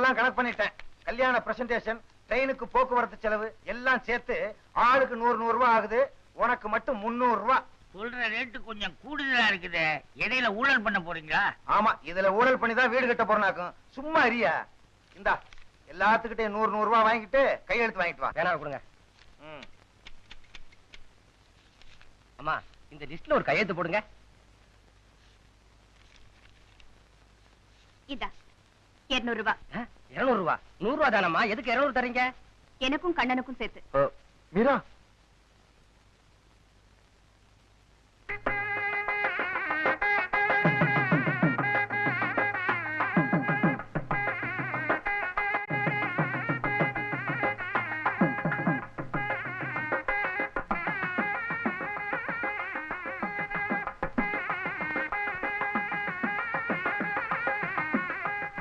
எல்லாம் கணக்கு பண்ணிட்டேன். கல்யாண பிரசன்டேஷன், ட்ரெயினுக்கு போக்குவரத்து செலவு எல்லாம் சேர்த்து ஆளுக்கு 100 ரூபாய் ஆகுது. உனக்கு மட்டும் 300 ரூபாய். சொல்ற ரேட்டு கொஞ்சம் கூடுதலா இருக்குது. இடையில ஊழல் பண்ண போறீங்களா? ஆமா, இதுல ஊழல் பண்ணி தான் வீடு கட்ட போறனாக்கும். சும்மா அறியா. இந்தா எல்லாத்துக்கிட்டே 100 ரூபாய் வாங்கிட்டு கையெழுத்து வாங்கிட்டு வா. வேணா கொடுங்க. அம்மா, இந்த லிஸ்ட்ல ஒரு கையெழுத்து போடுங்க. இதா 200 ரூபாய். 200 ரூபாய்? 100 ரூபாய் தானம்மா, எதுக்கு 200 தரீங்க? எனக்கும் கண்ணனுக்கும் சேர்த்து. மீரா,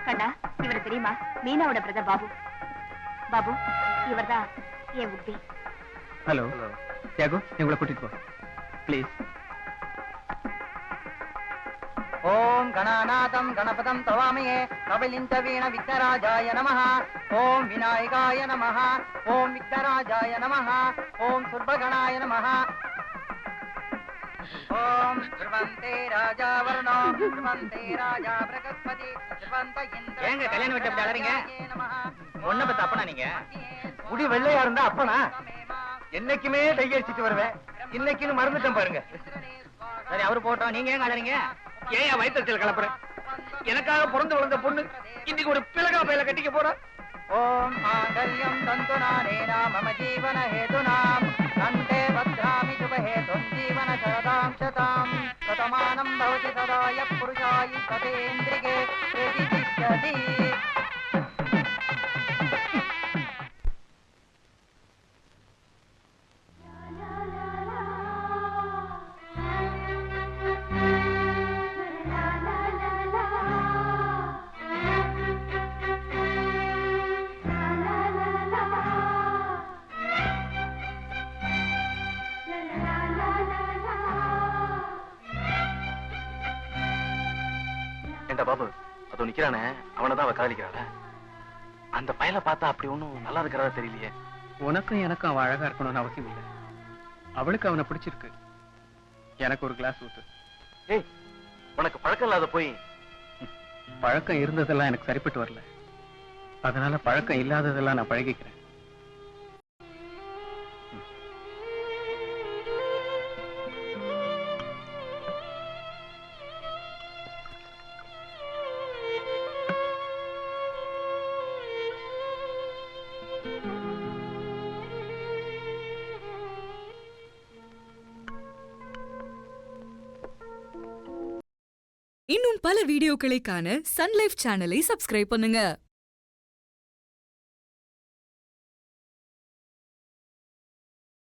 கண்ணா, இவரு தெரியுமா? மீனாவோட பிரதர் பாபு. பாபு, இவர்தான் என் உப்பி. ஹலோ தியாகு, உங்களை கூட்டிட்டு போ ப்ளீஸ். ஓம் கணநாதம் கணபதம் தவாமயே கபிலிஞ்ச வீண விக்னராஜாய நமः. ஓம் விநாயகாய நமः. ஓம் விக்னராஜாய நமः. ஓம் சுர்பகணாய நமः. ஓம் த்ருவந்தே ராஜா வருணோ த்ருவந்தே ராஜா பிரகஸ்பதி த்ருவந்த இந்திர. ஏங்க கல்யாணம் விட்டு அப்படி அலறீங்க? ஒன்ன பத்த அப்பனா நீங்க? முடி வெள்ளையா இருந்தா அப்பனா? என்னைக்குமே டை அடிச்சிட்டு வருவேன், இன்னைக்குன்னு மறந்துட்டேன் பாருங்க. சரி, அவரு போட்டோம். நீங்க ஏங்க அலறீங்க? ஏன் வயிற்றுச்சல் கலப்புறேன்? எனக்காக பிறந்து வளர்ந்த பொண்ணு இன்னைக்கு ஒரு பிளகா பையில கட்டிக்க போற. ஓம் மாங்கல்யம் தந்துநானேனா மம ஜீவன ஹேதுனாம் கண்டே பத்ராமி சுபஹேதும் ஜீவன சரதாம் சதாம் சதமானம் பவதி சதாய புருஷாயி சதேந்திரிகே பிரதிஷ்டதி. பாபு, அதோ நிக்கிறானே, அவனதான் அவ காதலிக்கிறாள. அந்த பயலை பார்த்தா அப்படி ஒண்ணும் நல்லா இருக்கிறதா தெரியலையே. உனக்கும் எனக்கும் அவன் அழகா இருக்கணும்னு அவசியம் இல்லை. அவளுக்கு அவனை பிடிச்சிருக்கு. எனக்கு ஒரு கிளாஸ் ஊத்து. ஏய், உனக்கு பழக்கம் இல்லாத போய். பழக்கம் இருந்ததெல்லாம் எனக்கு சரிப்பட்டு வரல. அதனால பழக்கம் இல்லாததெல்லாம் நான் பழகிக்கிறேன். இன்னும் பல வீடியோக்களை காண சன் லைஃப் சேனலை சப்ஸ்கிரைப் பண்ணுங்க.